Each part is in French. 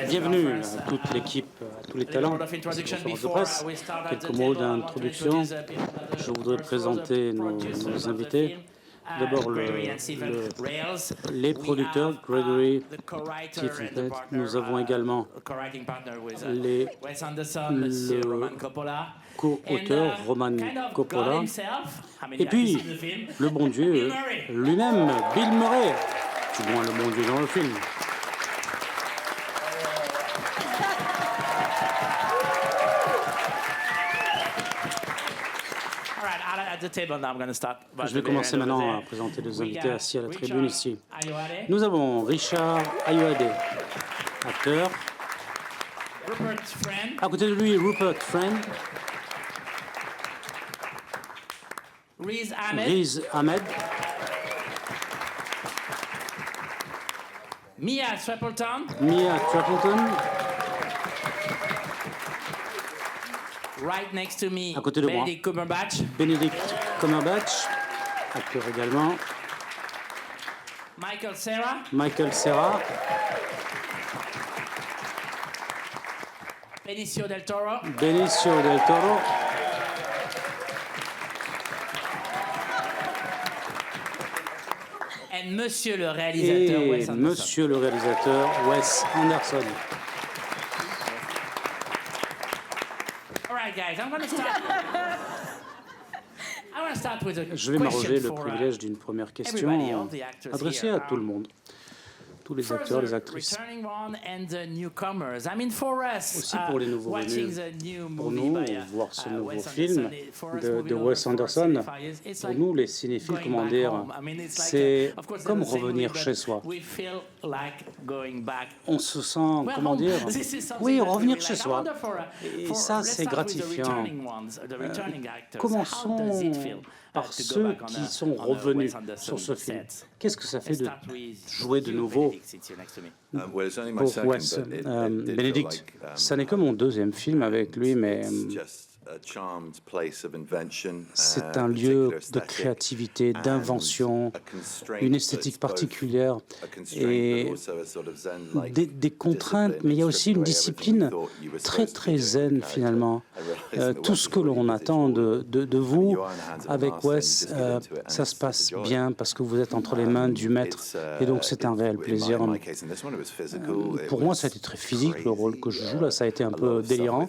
Bienvenue à toute l'équipe, à tous les talents de cette conférence de presse. Quelques mots d'introduction. Je voudrais présenter nos invités. D'abord, les producteurs, Gregory, Keith et Ted. Nous avons également le co-auteur, Roman Coppola. Et puis, le bon Dieu lui-même, Bill Murray. Du moins, le bon Dieu dans le film. Je vais commencer maintenant à présenter les invités assis à la tribune ici. Nous avons Richard Ayoade, acteur. À côté de lui, Rupert Friend. Riz Ahmed. Mia Stapleton. Right next to me, à côté de moi, Benedict Cumberbatch, acteur également. Michael Cera. Benicio del Toro. Et Monsieur le réalisateur Wes Anderson. Je vais m'arroger le privilège d'une première question adressée à tout le monde, tous les acteurs, les actrices. Aussi pour les nouveaux venus. Pour nous, voir ce nouveau film de Wes Anderson, pour nous, les cinéphiles, comment dire, c'est comme revenir chez soi. On se sent, comment dire, oui, revenir chez soi. Et ça, c'est gratifiant. Commençons par ceux qui sont revenus sur ce film. Qu'est-ce que ça fait de jouer de nouveau pour Wes? Bénédicte, ça n'est que mon deuxième film avec lui, mais c'est un lieu de créativité, d'invention, une esthétique particulière et des contraintes, mais il y a aussi une discipline très très zen finalement. Tout ce que l'on attend de vous avec Wes, ça se passe bien parce que vous êtes entre les mains du maître et donc c'est un réel plaisir. Pour moi, ça a été très physique le rôle que je joue là, ça a été un peu délirant.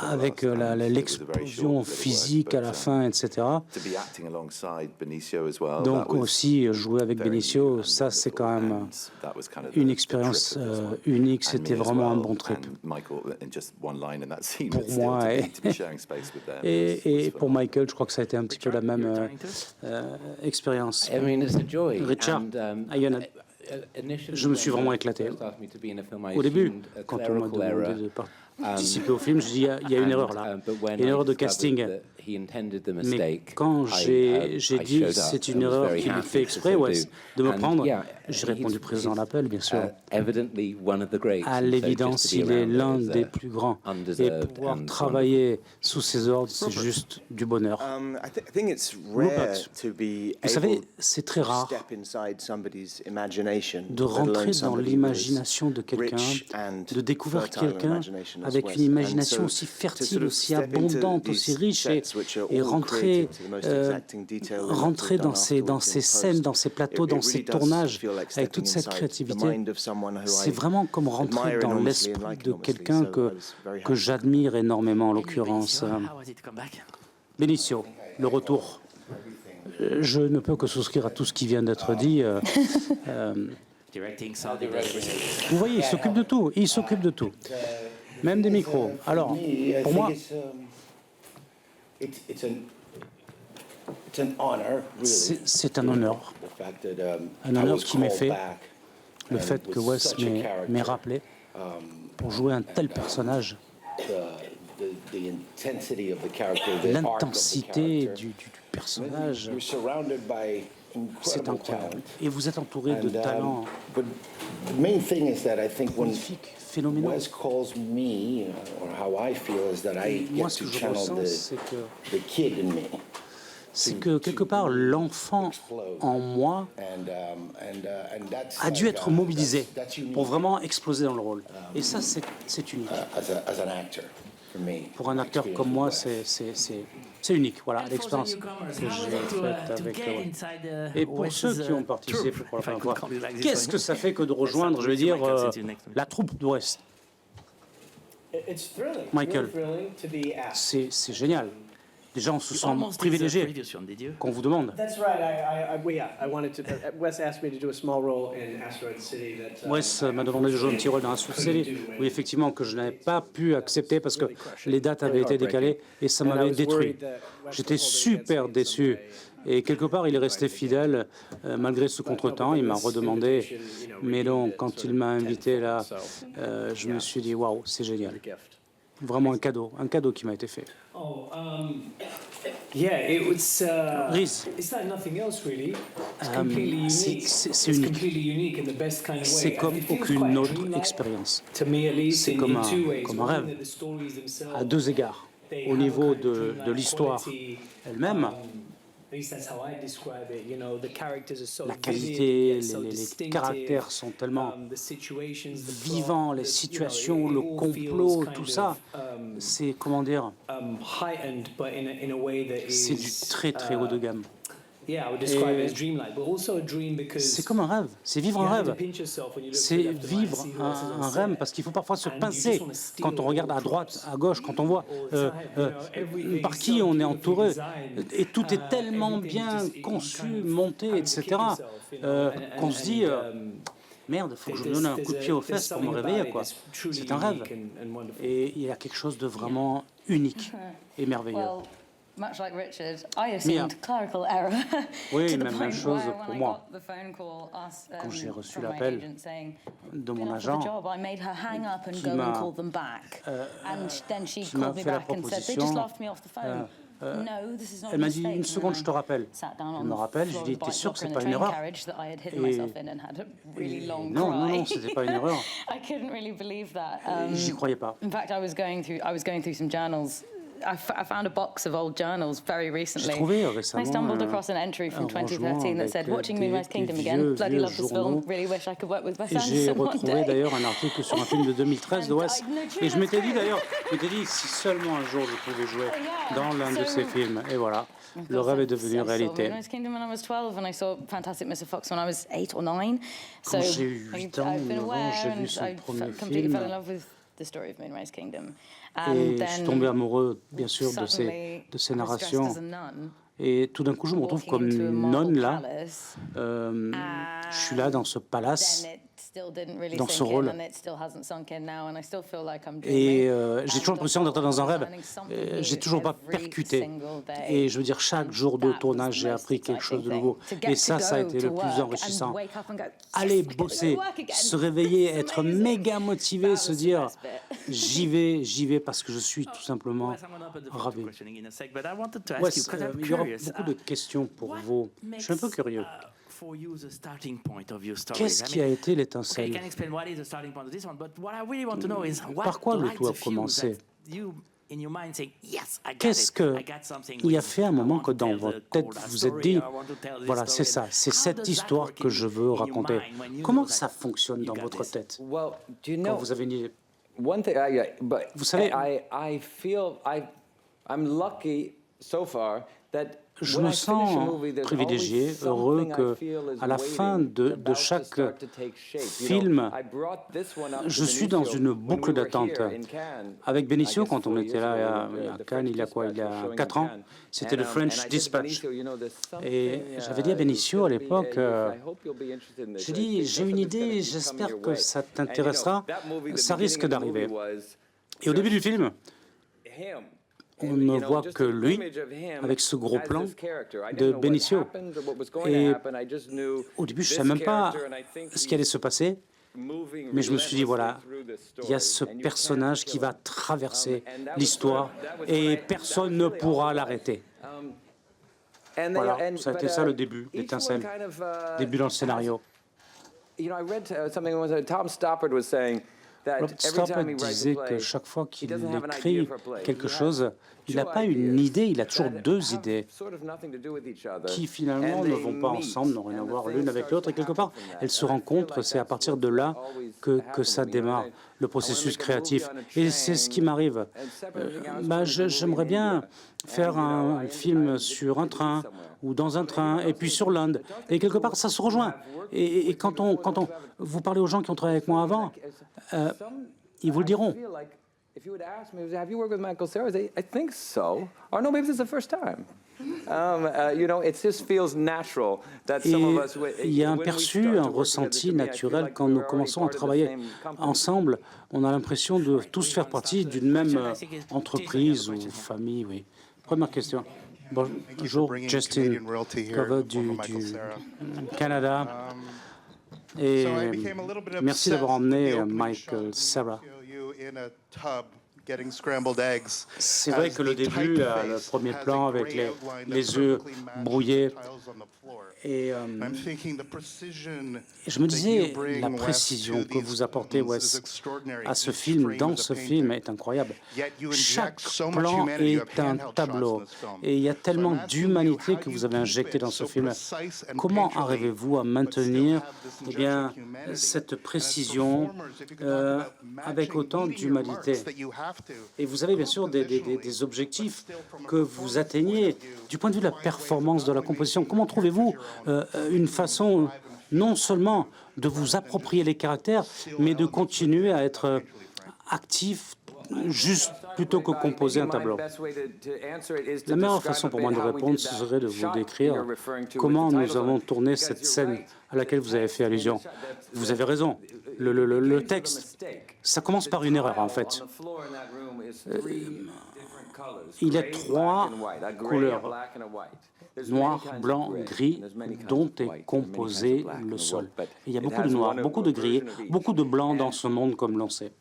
Avec l'explosion physique à la fin, etc. Donc aussi jouer avec Benicio, ça c'est quand même une expérience unique, c'était vraiment un bon trip. Pour moi et pour Michael, je crois que ça a été un petit peu la même expérience. Richard, je me suis vraiment éclaté. Au début, quand on m'a demandé de participer au film, je dis il y a une erreur là, une erreur de casting. Mais quand j'ai dit c'est une erreur qu'il fait exprès, Wes, de me prendre, j'ai répondu présent à l'appel, bien sûr. À l'évidence, il est l'un des plus grands. Et pouvoir travailler sous ses ordres, c'est juste du bonheur. Rupert, vous savez, c'est très rare de rentrer dans l'imagination de quelqu'un, de découvrir quelqu'un avec une imagination aussi fertile, aussi abondante, aussi riche et rentrer dans ces scènes, dans ces plateaux, dans ces tournages avec toute cette créativité. C'est vraiment comme rentrer dans l'esprit de quelqu'un que j'admire énormément en l'occurrence. Benicio, le retour. Je ne peux que souscrire à tout ce qui vient d'être dit. Vous voyez, il s'occupe de tout. Même des micros. Alors, pour moi, c'est un honneur. Un honneur qui m'est fait. Le fait que Wes m'ait rappelé pour jouer un tel personnage. L'intensité du personnage, c'est incroyable. Et vous êtes entouré de talents magnifiques, phénoménaux. Moi, ce que je ressens, c'est que c'est que quelque part, l'enfant en moi a dû être mobilisé pour vraiment exploser dans le rôle. Et ça, c'est unique. Pour un acteur comme moi, c'est unique, voilà, l'expérience que j'ai faite avec eux. Et pour ceux qui ont participé pour la première fois, qu'est-ce que ça fait que de rejoindre, je veux dire, la troupe d'Ouest? Michael, c'est génial. Déjà, on se sent privilégié qu'on vous demande. Wes m'a demandé de jouer un petit rôle dans Asteroid City. Oui, effectivement, que je n'avais pas pu accepter parce que les dates avaient été décalées et ça m'avait détruit. J'étais super déçu. Et quelque part, il est resté fidèle malgré ce contretemps. Il m'a redemandé. Mais donc, quand il m'a invité là, je me suis dit, waouh, c'est génial. Vraiment un cadeau qui m'a été fait. Reese, c'est unique. C'est comme aucune autre expérience. C'est comme un rêve, à deux égards. Au niveau de l'histoire elle-même, la qualité, les caractères sont tellement vivants, les situations, le complot, tout ça, c'est, comment dire, c'est du très très haut de gamme. C'est comme un rêve, c'est vivre un rêve. C'est vivre un rêve parce qu'il faut parfois se pincer quand on regarde à droite, à gauche, quand on voit par qui on est entouré. Et tout est tellement bien conçu, monté, etc., qu'on se dit merde, il faut que je me donne un coup de pied aux fesses pour me réveiller, quoi. C'est un rêve. Et il y a quelque chose de vraiment unique et merveilleux. Much like Richard, I assumed clerical error. Oui, même chose pour moi. Quand j'ai reçu l'appel de mon agent, qui m'a fait la proposition, elle m'a dit, une seconde, je te rappelle. Elle me rappelle, je lui dis, t'es sûr que c'est pas une erreur? Et non, c'était pas une erreur. J'y croyais pas. In fact, I was going through some journals. I found a box of old journals very recently. J'ai trouvé récemment I stumbled across an entry from 2013 that said, "Watching Moonrise Kingdom again. Bloody love this film. Really wish I could work with Wes Anderson one day." J'ai retrouvé d'ailleurs un article sur un film de 2013 de Wes. Et je m'étais dit d'ailleurs, si seulement un jour je pouvais jouer dans l'un de ces films. Et voilà, le rêve est devenu réalité. Moonrise Kingdom when I was 12 and I saw Fantastic Mr. Fox when I was 8 or 9. Quand j'ai eu 8 ans, 9 ans, j'ai vu son premier film. The story of Moonrise Kingdom. Et je suis tombé amoureux, bien sûr, de ces narrations. Et tout d'un coup, je me retrouve comme nonne là. Je suis là dans ce palace, dans ce rôle. Et j'ai toujours l'impression d'être dans un rêve. J'ai toujours pas percuté. Et je veux dire, chaque jour de tournage, j'ai appris quelque chose de nouveau. Et ça a été le plus enrichissant. Aller bosser, se réveiller, être méga motivé, se dire, j'y vais parce que je suis tout simplement ravi. Wes, il y aura beaucoup de questions pour vous. Je suis un peu curieux. Qu'est-ce qui a été l'étincelle? Par quoi le tout a commencé? Qu'est-ce qu'il a fait à un moment que dans votre tête vous vous êtes dit, voilà, c'est ça, c'est cette histoire que je veux raconter? Comment ça fonctionne dans votre tête quand vous avez une idée? Vous savez, je me sens privilégié, heureux qu'à la fin de chaque film, je suis dans une boucle d'attente. Avec Benicio, quand on était là à Cannes, il y a 4 ans, c'était le French Dispatch. Et j'avais dit à Benicio à l'époque, j'ai dit, j'ai une idée, j'espère que ça t'intéressera, ça risque d'arriver. Et au début du film, on ne voit que lui, avec ce gros plan de Benicio. Et au début, je ne savais même pas ce qui allait se passer, mais je me suis dit, voilà, il y a ce personnage qui va traverser l'histoire et personne ne pourra l'arrêter. Voilà, ça a été ça le début, l'étincelle, début dans le scénario. I read something Tom Stoppard was saying, Robert Stoppard disait que chaque fois qu'il écrit quelque chose, il n'a pas une idée, il a toujours deux idées qui finalement ne vont pas ensemble, n'ont rien à voir l'une avec l'autre. Et quelque part, elles se rencontrent, c'est à partir de là que ça démarre, le processus créatif. Et c'est ce qui m'arrive. J'aimerais bien faire un film sur un train ou dans un train, et puis sur l'Inde. Et quelque part, ça se rejoint. Et quand vous parlez aux gens qui ont travaillé avec moi avant, ils vous le diront. If you would ask me, have you worked with Michael Cera? I think so. Or no, maybe this is the first time. It just feels natural that some of us. Il y a un perçu, un ressenti naturel quand nous commençons à travailler ensemble. On a l'impression de tous faire partie d'une même entreprise ou famille. Oui. Première question. Bonjour, Justin Cover du Canada. Et merci d'avoir emmené Michael Cera. C'est vrai que le début, le premier plan avec les œufs brouillés, et je me disais, la précision que vous apportez, Wes, à ce film, dans ce film, est incroyable. Chaque plan est un tableau, et il y a tellement d'humanité que vous avez injecté dans ce film. Comment arrivez-vous à maintenir cette précision avec autant d'humanité? Et vous avez bien sûr des objectifs que vous atteignez du point de vue de la performance de la composition. Comment trouvez-vous une façon non seulement de vous approprier les caractères, mais de continuer à être actif juste plutôt que composer un tableau? La meilleure façon pour moi de répondre, ce serait de vous décrire comment nous avons tourné cette scène à laquelle vous avez fait allusion. Vous avez raison. Le texte, ça commence par une erreur, en fait. Il y a trois couleurs, noir, blanc, gris, dont est composé le sol. Et il y a beaucoup de noir, beaucoup de gris, beaucoup de blanc dans ce monde, comme l'on sait.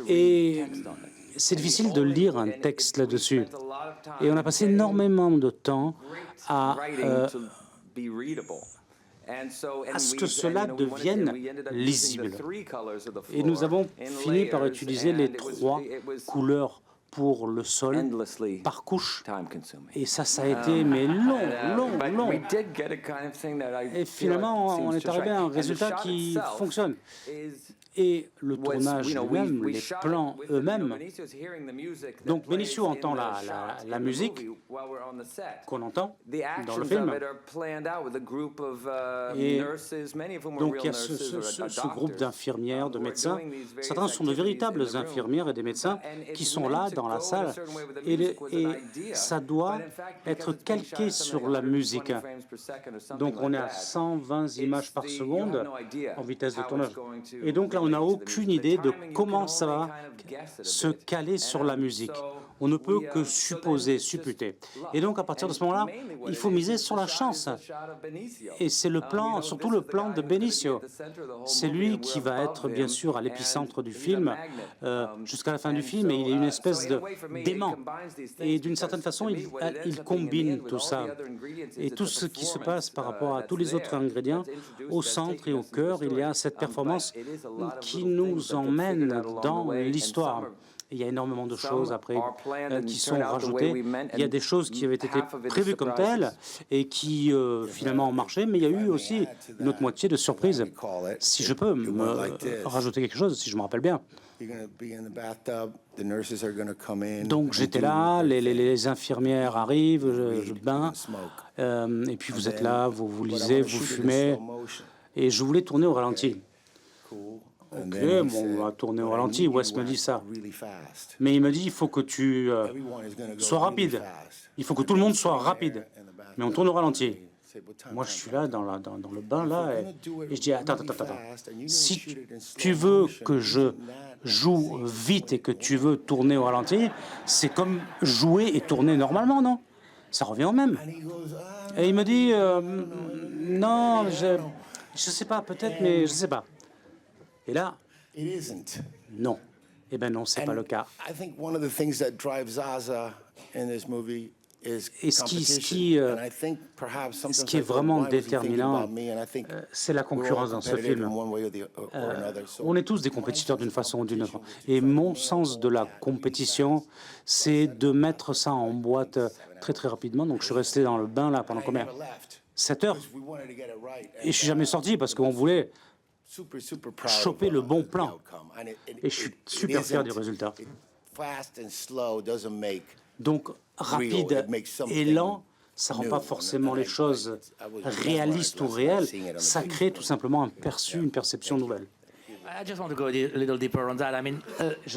Et c'est difficile de lire un texte là-dessus. Et on a passé énormément de temps à ce que cela devienne lisible. Et nous avons fini par utiliser les trois couleurs pour le sol, par couche. Et ça a été long. Et finalement, on est arrivé à un résultat qui fonctionne. Et le tournage lui-même, les plans eux-mêmes. Donc Benicio entend la musique qu'on entend dans le film. Et donc il y a ce groupe d'infirmières, de médecins. Certains sont de véritables infirmières et des médecins qui sont là dans la salle. Et ça doit être calqué sur la musique. Donc on est à 120 images par seconde en vitesse de tournage. Et donc là, on n'a aucune idée de comment ça va se caler sur la musique. On ne peut que supposer, supputer. Et donc, à partir de ce moment-là, il faut miser sur la chance. Et c'est le plan, surtout le plan de Benicio. C'est lui qui va être, bien sûr, à l'épicentre du film, jusqu'à la fin du film, et il est une espèce d'aimant. Et d'une certaine façon, il combine tout ça. Et tout ce qui se passe par rapport à tous les autres ingrédients, au centre et au cœur, il y a cette performance qui nous emmène dans l'histoire. Il y a énormément de choses après qui sont rajoutées. Il y a des choses qui avaient été prévues comme telles et qui finalement ont marché, mais il y a eu aussi une autre moitié de surprises. Si je peux me rajouter quelque chose, si je me rappelle bien. Donc j'étais là, les infirmières arrivent, je bain, et puis vous êtes là, vous lisez, vous fumez, et je voulais tourner au ralenti. Ok, on va tourner au ralenti, Wes me dit ça. Mais il me dit, il faut que tu sois rapide. Il faut que tout le monde soit rapide. Mais on tourne au ralenti. Moi, je suis là, dans le bain, là, et je dis, attends. Si tu veux que je joue vite et que tu veux tourner au ralenti, c'est comme jouer et tourner normalement, non? Ça revient au même. Et il me dit, non, je sais pas, peut-être, mais je sais pas. Et là, non. Eh bien non, c'est pas le cas. Et ce qui est vraiment déterminant, c'est la concurrence dans ce film. On est tous des compétiteurs d'une façon ou d'une autre. Et mon sens de la compétition, c'est de mettre ça en boîte très très rapidement. Donc je suis resté dans le bain là pendant combien? 7 heures. Et je suis jamais sorti parce qu'on voulait choper le bon plan. Et je suis super fier du résultat. Donc, rapide et lent, ça ne rend pas forcément les choses réalistes ou réelles. Ça crée tout simplement un perçu, une perception nouvelle. I just want to go a little deeper on that. I mean,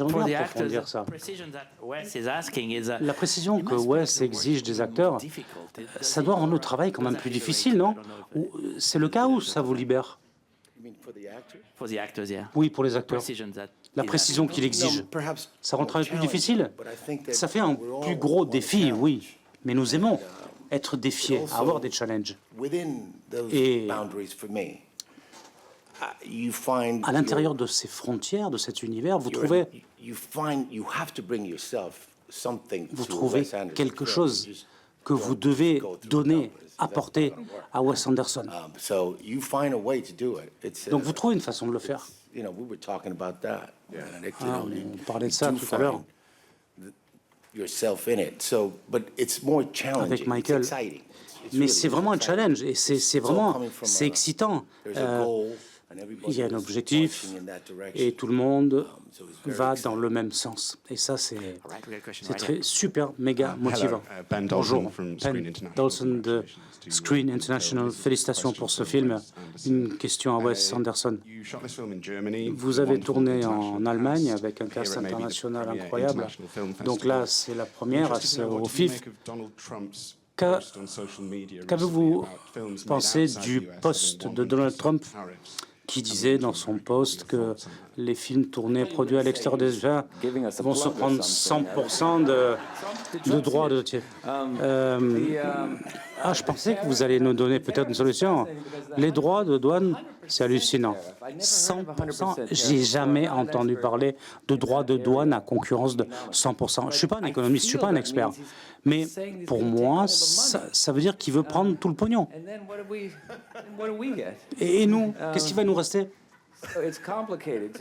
for the actors, the precision that Wes is asking is la précision que Wes exige des acteurs, ça doit rendre le travail quand même plus difficile, non? C'est le cas où ça vous libère? For the actors, yeah. Oui, pour les acteurs. La précision qu'il exige, ça rend le travail plus difficile. Ça fait un plus gros défi, oui. Mais nous aimons être défiés, avoir des challenges. Et à l'intérieur de ces frontières, de cet univers, vous trouvez quelque chose que vous devez donner, apporter à Wes Anderson. Donc vous trouvez une façon de le faire. On parlait de ça tout à l'heure avec Michael. Mais c'est vraiment un challenge et c'est excitant. Il y a un objectif et tout le monde va dans le même sens. Et ça, c'est très super, méga motivant. Bonjour, Ben Dawson de Screen International. Félicitations pour ce film. Une question à Wes Anderson. Vous avez tourné en Allemagne avec un cast international incroyable. Donc là, c'est la première au FIF. Qu'avez-vous pensé du post de Donald Trump qui disait dans son post que les films tournés, produits à l'extérieur des États vont se prendre 100% de droits de tiers. Je pensais que vous allez nous donner peut-être une solution. Les droits de douane, c'est hallucinant. 100%, j'ai jamais entendu parler de droits de douane à concurrence de 100%. Je ne suis pas un économiste, je ne suis pas un expert. Mais pour moi, ça veut dire qu'il veut prendre tout le pognon. Et nous, qu'est-ce qui va nous rester?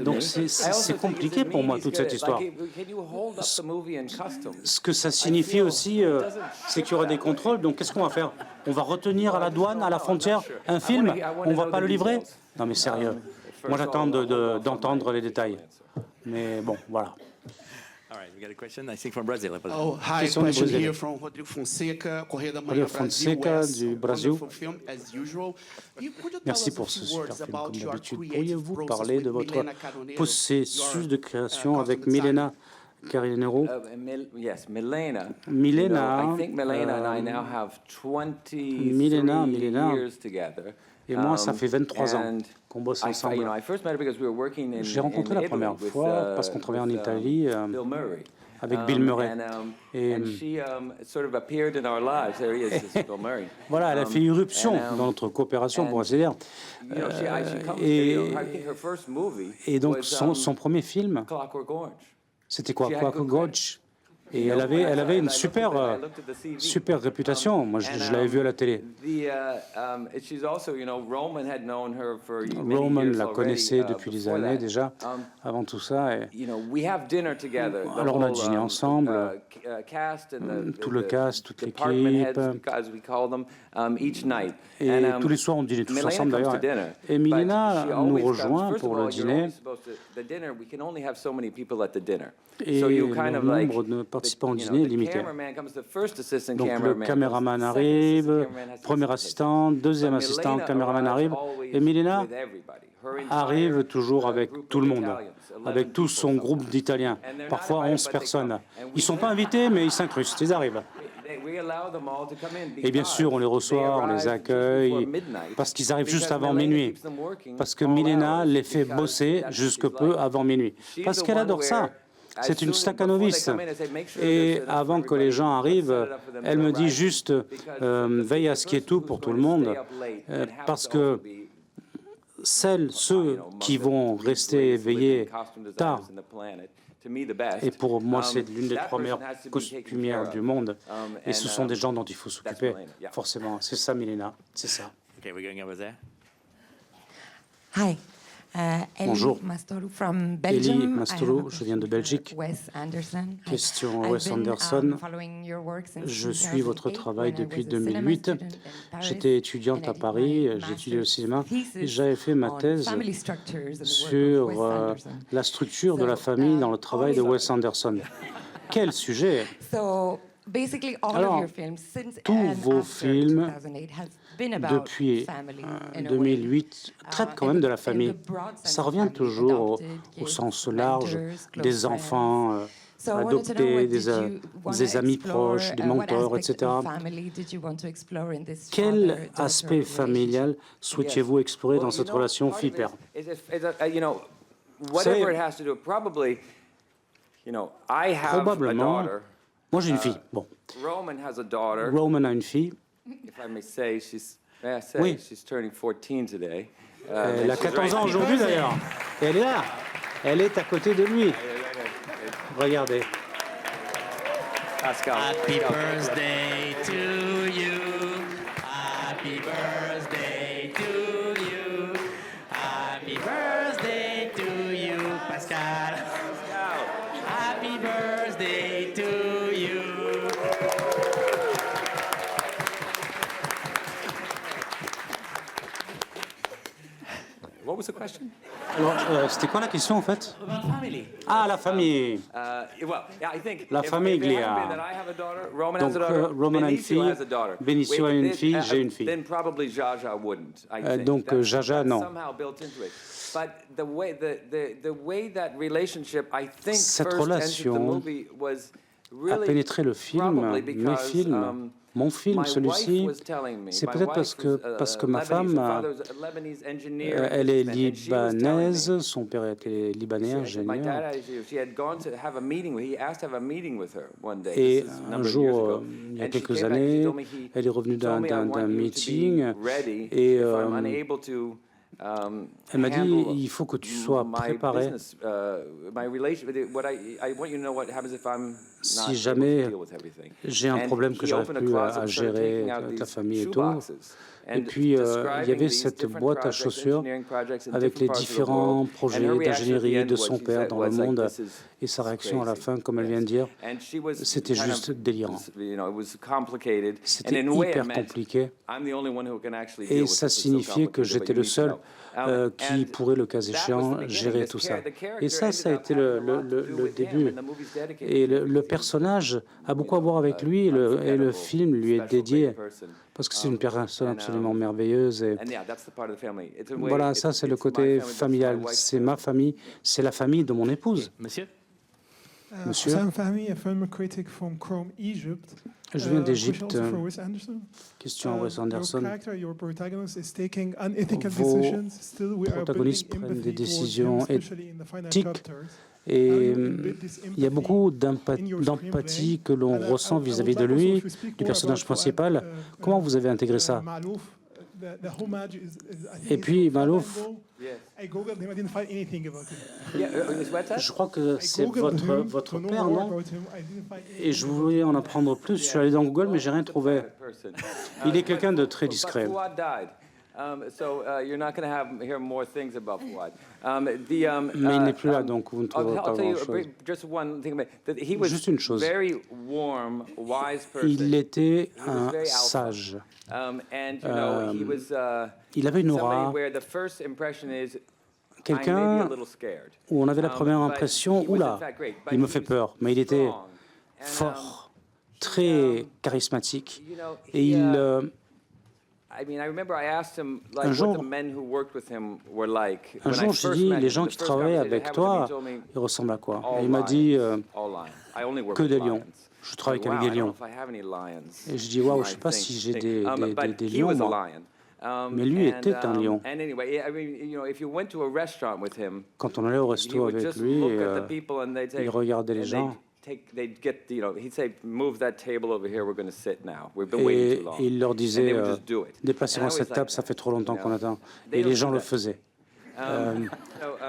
Donc c'est compliqué pour moi, toute cette histoire. Ce que ça signifie aussi, c'est qu'il y aura des contrôles. Donc qu'est-ce qu'on va faire? On va retenir à la douane, à la frontière, un film? On ne va pas le livrer? Non mais sérieux. Moi j'attends d'entendre les détails. Mais bon, voilà. We got a question, I think, from Brazil. Oh, hi, question here from Rodrigo Fonseca, Correio da Fonseca du Brésil. Film, as usual. Merci pour ce super film, comme d'habitude. Pourriez-vous parler de votre processus de création avec Milena Carneiro? Yes, Milena. Milena. I think Milena and I now have 23 Milena. years together. Et moi, ça fait 23 ans qu'on bosse ensemble. J'ai rencontré la première fois parce qu'on travaillait en Italie avec Bill Murray. Et voilà, elle a fait irruption dans notre coopération, pour ainsi dire. Et donc, son premier film, c'était quoi? Clockwork Orange. Et elle avait une super réputation. Moi, je l'avais vue à la télé. Roman la connaissait depuis des années déjà, avant tout ça. Alors on a dîné ensemble, tout le cast, toute l'équipe. Et tous les soirs, on dînait tous ensemble d'ailleurs. Et Milena nous rejoint pour le dîner. Et le nombre de participants au dîner est limité. Donc le caméraman arrive, premier assistant, deuxième assistant, caméraman arrive, et Milena arrive toujours avec tout le monde, avec tout son groupe d'Italiens, parfois 11 personnes. Ils ne sont pas invités, mais ils s'incrustent, ils arrivent. Et bien sûr, on les reçoit, on les accueille, parce qu'ils arrivent juste avant minuit. Parce que Milena les fait bosser jusque peu avant minuit. Parce qu'elle adore ça. C'est une stakhanoviste. Et avant que les gens arrivent, elle me dit juste veille à ce qu'il y ait tout pour tout le monde. Parce que ceux qui vont rester éveillés tard Et pour moi, c'est l'une des 3 meilleures costumières du monde. Et ce sont des gens dont il faut s'occuper, forcément. C'est ça, Milena, c'est ça. Okay, we're going over there. Hi. Bonjour, Elie Mastoulou, je viens de Belgique. Question Wes Anderson. Je suis votre travail depuis 2008. J'étais étudiante à Paris, j'ai étudié le cinéma et j'avais fait ma thèse sur la structure de la famille dans le travail de Wes Anderson. Quel sujet! Alors, tous vos films, depuis 2008, traitent quand même de la famille. Ça revient toujours au sens large des enfants adoptés, des amis proches, des mentors, etc. Quel aspect familial souhaitiez-vous explorer dans cette relation fille-père? Probablement. Moi, j'ai une fille. Bon. Roman a une fille. Oui. Elle a 14 ans aujourd'hui, d'ailleurs. Et elle est là. Elle est à côté de lui. Regardez. Happy birthday to you. Happy birthday to you. Happy birthday to you, Pascal. Happy birthday to you. What was the question? Alors, c'était quoi la question, en fait? Ah, la famille. La famiglia. Donc, Roman a une fille, Benicio a une fille, j'ai une fille. Donc, Jaja, non. Cette relation a pénétré le film, mes films. Mon film, celui-ci, c'est peut-être parce que ma femme, elle est libanaise, son père était libanais, ingénieur. Et un jour, il y a quelques années, elle est revenue d'un meeting et elle m'a dit, il faut que tu sois préparé. Si jamais j'ai un problème que j'arrive plus à gérer, ta famille et tout. Et puis, il y avait cette boîte à chaussures avec les différents projets d'ingénierie de son père dans le monde. Et sa réaction à la fin, comme elle vient de dire, c'était juste délirant. C'était hyper compliqué. Et ça signifiait que j'étais le seul qui pourrait, le cas échéant, gérer tout ça. Et ça a été le début. Et le personnage a beaucoup à voir avec lui, et le film lui est dédié, parce que c'est une personne absolument merveilleuse. Et voilà, ça c'est le côté familial. C'est ma famille, c'est la famille de mon épouse. Monsieur? Monsieur? Je viens d'Égypte. Question à Wes Anderson. Vos protagonistes prennent des décisions éthiques et il y a beaucoup d'empathie que l'on ressent vis-à-vis de lui, du personnage principal. Comment vous avez intégré ça? Et puis, Malouf, je crois que c'est votre père, non? Et je voulais en apprendre plus. Je suis allé dans Google, mais j'ai rien trouvé. Il est quelqu'un de très discret. Mais il n'est plus là, donc vous ne trouverez pas grand-chose. Juste une chose. Il était un sage. Il avait une aura, quelqu'un où on avait la première impression, oula, il me fait peur, mais il était fort, très charismatique. Et un jour, j'ai dit, les gens qui travaillent avec toi, ils ressemblent à quoi? Et il m'a dit, que des lions. Je travaille qu'avec des lions. Et je dis, waouh, je ne sais pas si j'ai des lions, moi. Mais lui était un lion. Quand on allait au resto avec lui, il regardait les gens. Et il leur disait, déplacez-moi cette table, ça fait trop longtemps qu'on attend. Et les gens le faisaient.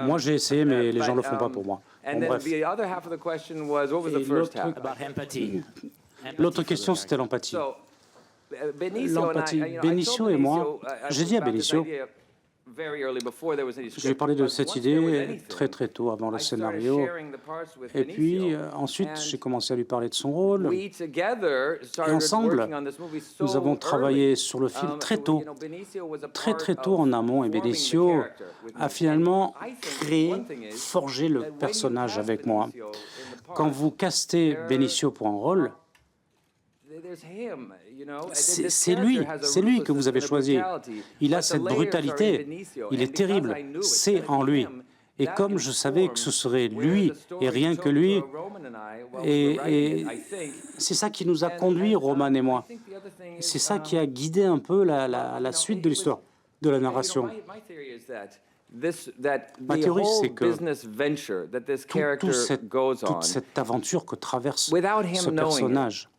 Moi, j'ai essayé, mais les gens ne le font pas pour moi. And then the other half of the question was, what was the first half? About empathy. L'autre question, c'était l'empathie. L'empathie. Benicio et moi, j'ai dit à Benicio, je lui ai parlé de cette idée très très tôt avant le scénario. Et puis ensuite, j'ai commencé à lui parler de son rôle. Et ensemble, nous avons travaillé sur le film très tôt, très tôt en amont. Et Benicio a finalement créé, forgé le personnage avec moi. Quand vous castez Benicio pour un rôle, c'est lui que vous avez choisi. Il a cette brutalité, il est terrible, c'est en lui. Et comme je savais que ce serait lui et rien que lui, et c'est ça qui nous a conduits, Roman et moi. C'est ça qui a guidé un peu la suite de l'histoire, de la narration. Ma théorie, c'est que toute cette aventure que traverse ce personnage,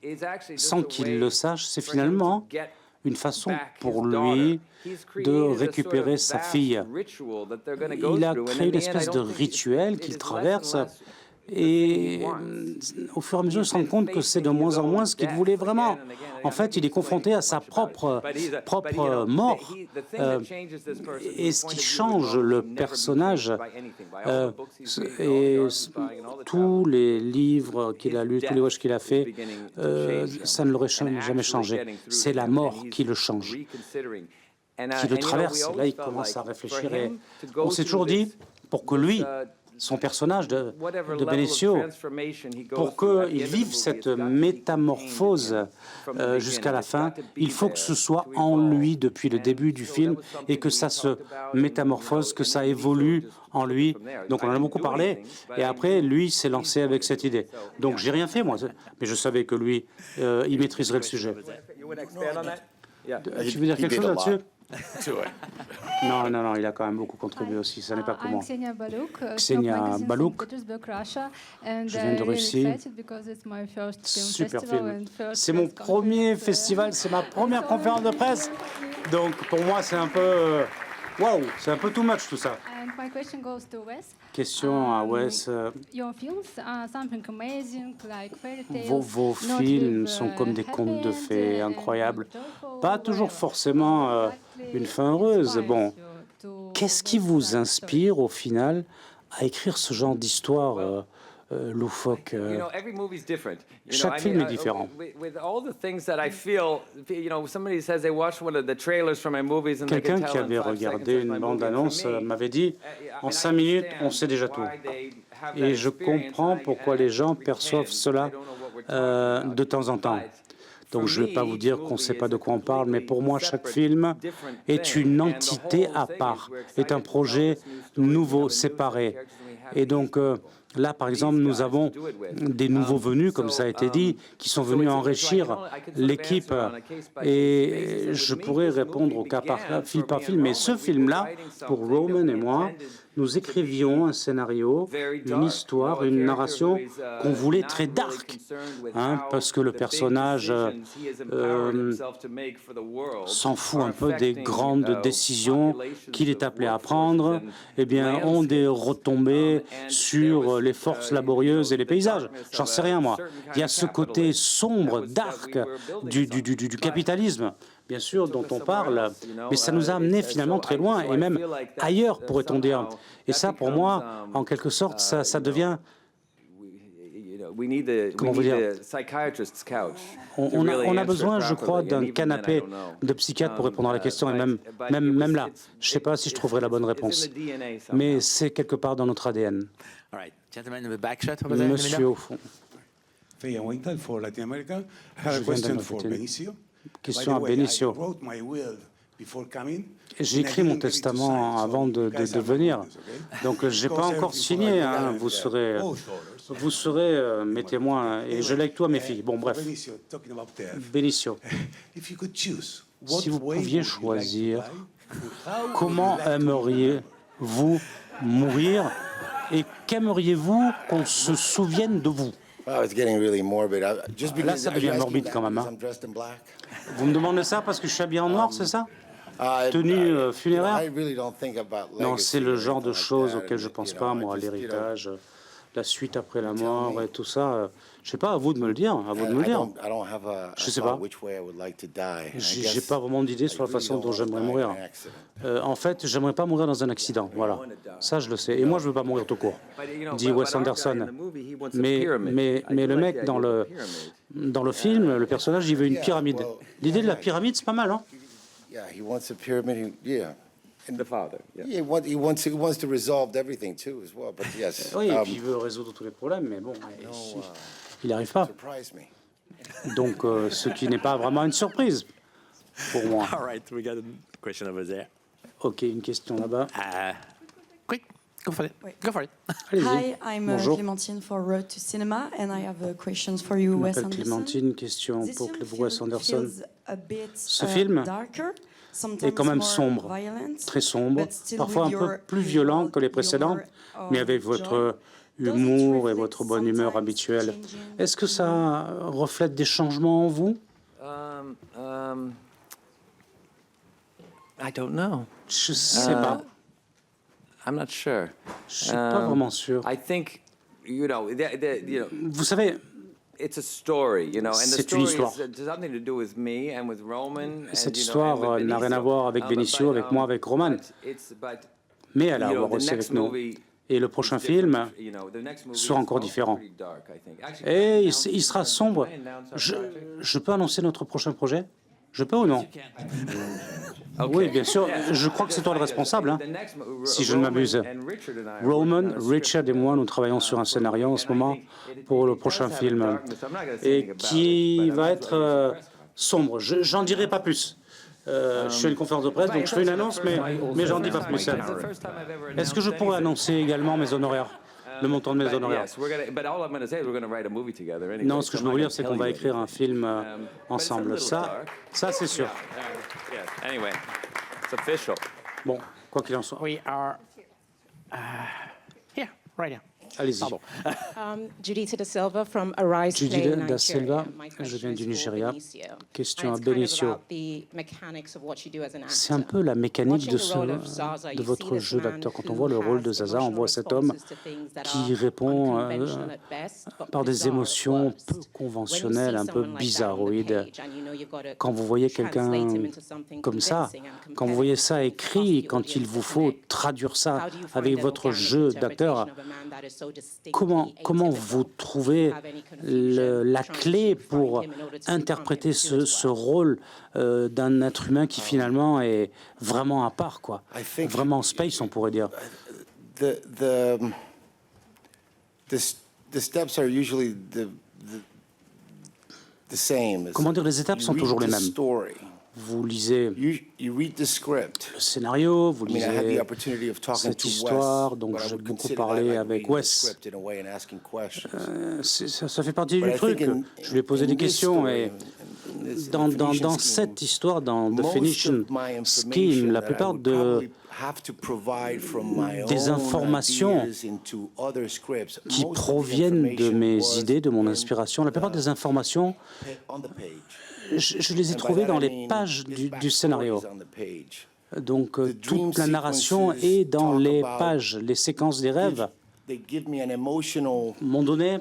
sans qu'il le sache, c'est finalement une façon pour lui de récupérer sa fille. Il a créé une espèce de rituel qu'il traverse. Et au fur et à mesure, il se rend compte que c'est de moins en moins ce qu'il voulait vraiment. En fait, il est confronté à sa propre mort. Et ce qui change le personnage, et tous les livres qu'il a lus, tous les voyages qu'il a fait, ça ne l'aurait jamais changé. C'est la mort qui le change, qui le traverse. Là, il commence à réfléchir. Et on s'est toujours dit, pour que lui, son personnage de Benicio, pour qu'il vive cette métamorphose jusqu'à la fin, il faut que ce soit en lui depuis le début du film et que ça se métamorphose, que ça évolue en lui. Donc on en a beaucoup parlé et après lui s'est lancé avec cette idée. Donc j'ai rien fait moi, mais je savais que lui, il maîtriserait le sujet. Tu veux dire quelque chose là-dessus? Non, il a quand même beaucoup contribué aussi, ça n'est pas comment. Ksenia Balouk, je viens de Russie. Super film. C'est mon premier festival, c'est ma première conférence de presse. Donc pour moi, c'est un peu... Waouh, c'est un peu too much tout ça. Question à Wes. Vos films sont comme des contes de fées incroyables. Pas toujours forcément une fin heureuse. Bon, qu'est-ce qui vous inspire au final à écrire ce genre d'histoire loufoque? Chaque film est différent. Quelqu'un qui avait regardé une bande-annonce m'avait dit « En 5 minutes, on sait déjà tout ». Et je comprends pourquoi les gens perçoivent cela de temps en temps. Donc je ne vais pas vous dire qu'on ne sait pas de quoi on parle, mais pour moi, chaque film est une entité à part, est un projet nouveau, séparé. Et donc là, par exemple, nous avons des nouveaux venus, comme ça a été dit, qui sont venus enrichir l'équipe. Et je pourrais répondre au cas par film, mais ce film-là, pour Roman et moi, nous écrivions un scénario, une histoire, une narration qu'on voulait très dark, parce que le personnage s'en fout un peu des grandes décisions qu'il est appelé à prendre, ont des retombées sur les forces laborieuses et les paysages. J'en sais rien, moi. Il y a ce côté sombre, dark du capitalisme, bien sûr, dont on parle, mais ça nous a amené finalement très loin, et même ailleurs, pourrait-on dire. Et ça, pour moi, en quelque sorte, ça devient... Comment vous dire? On a besoin, je crois, d'un canapé de psychiatre pour répondre à la question, et même là, je ne sais pas si je trouverai la bonne réponse, mais c'est quelque part dans notre ADN. Monsieur au fond. Je viens d'Amérique. Question à Benicio. J'ai écrit mon testament avant de venir, donc je n'ai pas encore signé. Vous serez mes témoins et je lègue tout à mes filles. Bon, bref. Benicio, si vous pouviez choisir, comment aimeriez-vous mourir et qu'aimeriez-vous qu'on se souvienne de vous? Là, ça devient morbide quand même. Vous me demandez ça parce que je suis habillé en noir, c'est ça? Tenue funéraire? Non, c'est le genre de choses auxquelles je ne pense pas, moi, l'héritage. la suite après la mort et tout ça. Je sais pas, à vous de me le dire. À vous de me le dire. Je sais pas. J'ai pas vraiment d'idée sur la façon dont j'aimerais mourir. En fait, j'aimerais pas mourir dans un accident. Voilà. Ça, je le sais. Et moi, je veux pas mourir tout court. Dit Wes Anderson. Mais le mec dans le film, le personnage, il veut une pyramide. L'idée de la pyramide, c'est pas mal, hein? The father. Yeah, he wants to resolve everything too, as well. But yes. Oui, et puis il veut résoudre tous les problèmes, mais bon, il n'y arrive pas. Donc, ce qui n'est pas vraiment une surprise pour moi. All right, we got a question over there. Ok, une question là-bas. Quick, go for it. Go for it. Hi, I'm Bonjour. Clémentine for Road to Cinema, and I have questions for you, Je Wes m'appelle Anderson. Clémentine, question This pour film Wes Anderson. feels a bit, Ce film darker, est quand même sometimes sombre, more violent, très sombre, but still parfois un with peu your plus violent que les usual précédents, humor mais avec or votre joy. Does it humour et reflect votre bonne humeur sometimes habituelle. changing Est-ce que ça reflète des changements en vous? I don't know. Je sais pas. I'm not sure. Je suis pas vraiment sûr. I think, Vous savez, it's a story, and the c'est une story histoire. has something to do with me and with Roman. Cette and, histoire and with n'a rien à Benicio. voir avec Benicio, avec moi, avec Roman, But mais elle a à voir the aussi next avec nous. movie Et le prochain is film different, the next movie sera is encore also différent. pretty dark, I think. Actually, Et can I il sera sombre. Je peux annoncer notre prochain projet? Je peux ou non? Oui, bien sûr. Je crois que c'est toi le responsable, hein, si je ne m'abuse. Roman, Richard et moi, nous travaillons sur un scénario en ce moment pour le prochain film et qui va être sombre. J'en dirai pas plus. Je fais une conférence de presse, donc je fais une annonce, mais j'en dis pas plus. Est-ce que je pourrais annoncer également mes honoraires? Le montant de mes honoraires. Non, ce que je veux vous dire, c'est qu'on va écrire un film ensemble. Ça c'est sûr. Anyway, it's official. Bon, quoi qu'il en soit. We are here, right here. Allez-y. Pardon. Judith Da Silva from Arise Judy Play, Da Silva, Nigeria. My je question viens is du for Nigeria. Benicio. Question à And it's kind of Benicio. about the mechanics of what you do as an C'est un actor. peu la mécanique Watching de, the role of Zaza, de you see votre this jeu man d'acteur. Quand on who voit le rôle de has Zaza, on voit cet emotional homme responses to things that qui are répond unconventional at best, but par des bizarre at émotions worst. peu When you conventionnelles, see un peu someone like that on the bizarroïdes. page and you know you've got to Quand vous voyez quelqu'un translate him into something comme ça, convincing and quand vous voyez ça compelling écrit, across the quand il audience vous to faut connect, traduire ça how do you find avec an votre organic jeu d'acteur, interpretation of a man that is so distinctly comment vous atypical? trouvez Have any confusion la trying clé to find pour him in order to interpréter become him too as ce well? rôle d'un être humain qui finalement est vraiment à part, quoi. I think- Vraiment space, on pourrait dire. The steps are usually the same. Comment dire, les étapes sont toujours les mêmes. Story. Vous lisez You read the script. le scénario, vous I mean, I had the lisez opportunity of talking cette to Wes, histoire, donc but I j'ai would beaucoup consider parlé that like avec reading the Wes. script in a way and asking questions. Ça fait partie But du I truc. think Je lui ai posé in des this questions story, et in this dans Phoenician cette scheme, histoire, dans The most Phoenician of my Scheme, information la that I plupart would probably de have to provide from my des own informations ideas into other scripts, qui most of the proviennent de information mes was idées, de mon in inspiration, la plupart des informations, on the page. je les ai And by trouvées that dans I les mean pages this du backstory scénario. is on the page. Donc The dream toute la narration sequences est dans talk les about- pages, les séquences des rêves They give me an emotional m'ont donné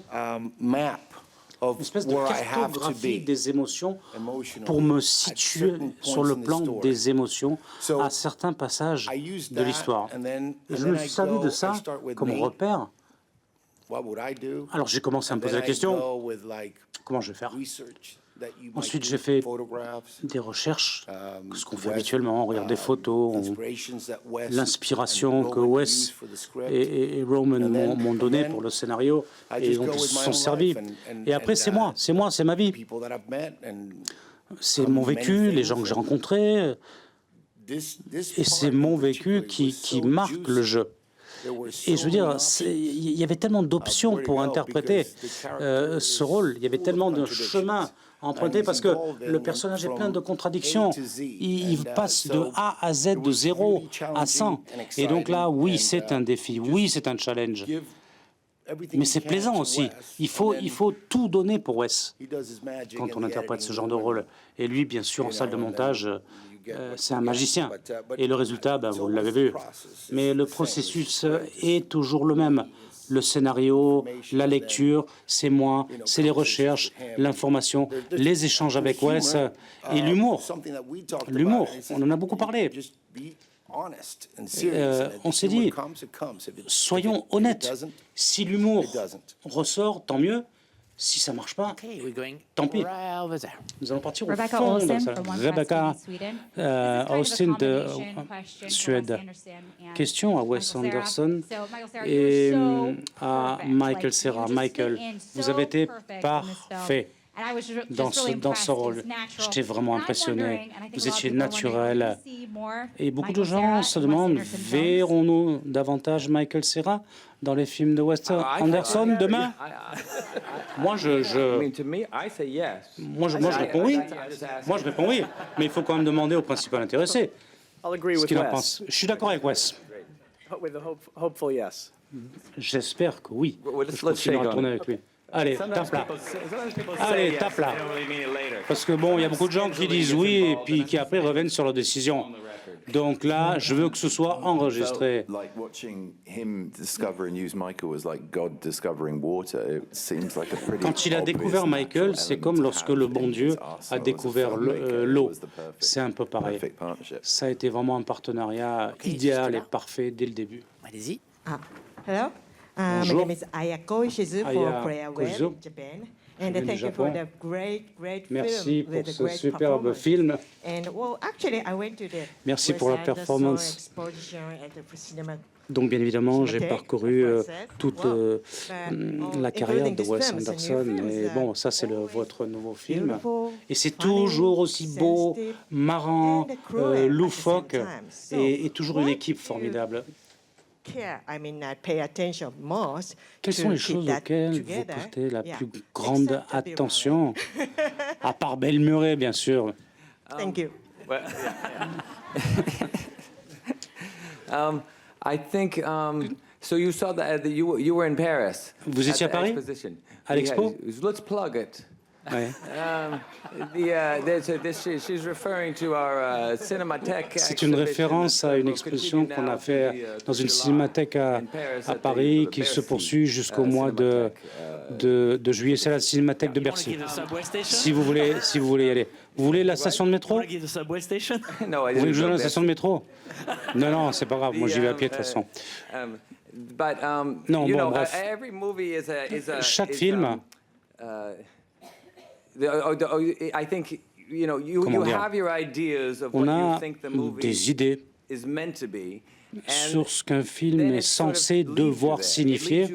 map of une espèce de where I have to cartographie be. des émotions Emotional pour me at situer certain sur points le in the plan story. des émotions So, à certains passages I use de that, l'histoire. and then- Et and je then me I suis servi go- de I ça start with comme me. repère. What would I do? Alors j'ai commencé à me And poser then la I question, go with, like, comment je vais faire? research that you might Ensuite, do, j'ai fait photographs, des recherches, ce qu'on fait Wes, habituellement, on regarde des photos, inspirations that Wes l'inspiration and que Roman Wes used for the script. et Roman And then- m'ont donné and then pour le scénario I et just dont go ils with se my sont own servis. life and- Et après, c'est moi, c'est ma vie. People that I've met and C'est mon vécu, les gens que j'ai rencontrés, this et part c'est mon in vécu particular qui was so marque juicy. le jeu. There were Et so je veux dire, many il y avait tellement d'options pour interpréter ce rôle. Il y avait tellement de chemins à emprunter parce que le personnage est plein de contradictions. Il passe de A à Z, de 0 à 100. Et donc là, oui, c'est un défi. Oui, c'est un challenge. Mais c'est plaisant aussi. Il faut tout donner pour Wes quand on interprète ce genre de rôle. Et lui, bien sûr, en salle de montage, c'est un magicien. Et le résultat, vous l'avez vu. Mais le processus est toujours le même. le scénario, la lecture, c'est moi, c'est les recherches, l'information, les échanges avec Wes et l'humour. L'humour, on en a beaucoup parlé. On s'est dit, soyons honnêtes, si l'humour ressort, tant mieux. Si ça ne marche pas, tant pis. Nous allons partir au fond de ça. Rebecca Austin de Suède. Question à Wes Anderson et à Michael Cera. Michael, vous avez été parfait dans ce rôle. J'étais vraiment impressionné. Vous étiez naturel. Et beaucoup de gens se demandent, verrons-nous davantage Michael Cera dans les films de Wes Anderson demain? Moi, je réponds oui. Moi, je réponds oui. Mais il faut quand même demander au principal intéressé ce qu'il en pense. Je suis d'accord avec Wes. J'espère que oui. Je continue à tourner avec lui. Allez, tape là. Allez, tape là. Parce que bon, il y a beaucoup de gens qui disent oui et puis qui après reviennent sur leur décision. Donc là, je veux que ce soit enregistré. Quand il a découvert Michael, c'est comme lorsque le bon Dieu a découvert l'eau. C'est un peu pareil. Ça a été vraiment un partenariat idéal et parfait dès le début. Allez-y. Hello. My name is Ayako Ishizu for Korea Web, Japan. And thank you for the great Merci film pour ce superbe film. And well, actually, I went to the Merci pour la performance. Donc, bien évidemment, j'ai parcouru toute la carrière de Wes Anderson. Et bon, ça, c'est votre nouveau film. Et c'est toujours aussi beau, marrant, loufoque et toujours une équipe formidable. Quelles sont les choses auxquelles vous portez la plus grande attention? À part Bill Murray, bien sûr. Thank you. I think so. You saw that you were in Paris. Vous étiez à Paris? À l'Expo? Let's plug it. Ouais. C'est une référence à une exposition qu'on a fait dans une cinémathèque à Paris qui se poursuit jusqu'au mois de juillet. C'est la cinémathèque de Bercy. Si vous voulez y aller. Vous voulez la station de métro? Vous voulez que je donne la station de métro? Non, c'est pas grave. Moi, j'y vais à pied de toute façon. Non, bon, bref. Chaque film... On a des idées sur ce qu'un film est censé devoir signifier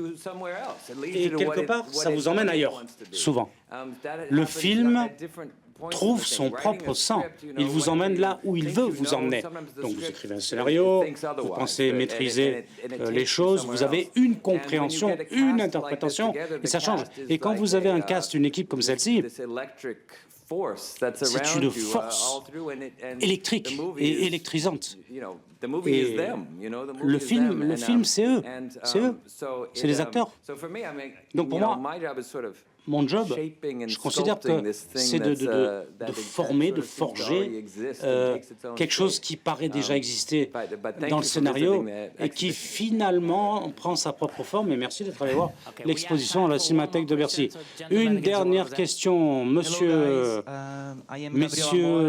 et quelque part, ça vous emmène ailleurs, souvent. Le film trouve son propre sens. Il vous emmène là où il veut vous emmener. Donc vous écrivez un scénario, vous pensez maîtriser les choses, vous avez une compréhension, une interprétation, et ça change. Et quand vous avez un cast, une équipe comme celle-ci, c'est une force électrique et électrisante. Et le film, c'est eux. C'est les acteurs. Donc pour moi, mon job, je considère que c'est de former, de forger quelque chose qui paraît déjà exister dans le scénario et qui finalement prend sa propre forme. Et merci d'être allé voir l'exposition à la Cinémathèque de Bercy. Une dernière question, messieurs,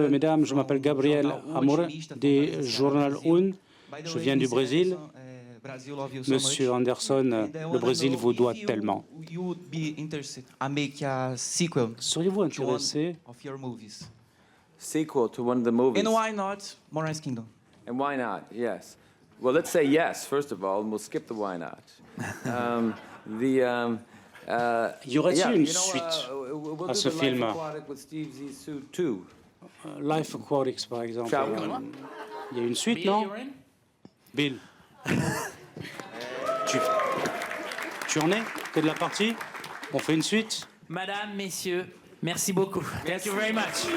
mesdames, je m'appelle Gabriel Amor, des Journal Un. Je viens du Brésil. Monsieur Anderson, le Brésil vous doit tellement. Seriez-vous intéressé? Sequel to one of the movies. And why not Moonrise Kingdom? And why not? Yes. Well, let's say yes first of all, and we'll skip the why not. Y aurait-il une suite à ce film? Life Aquatics, par exemple. Il y a une suite, non? Bill. Tu en es? T'es de la partie? On fait une suite? Madame, messieurs, merci beaucoup. Thank you very much.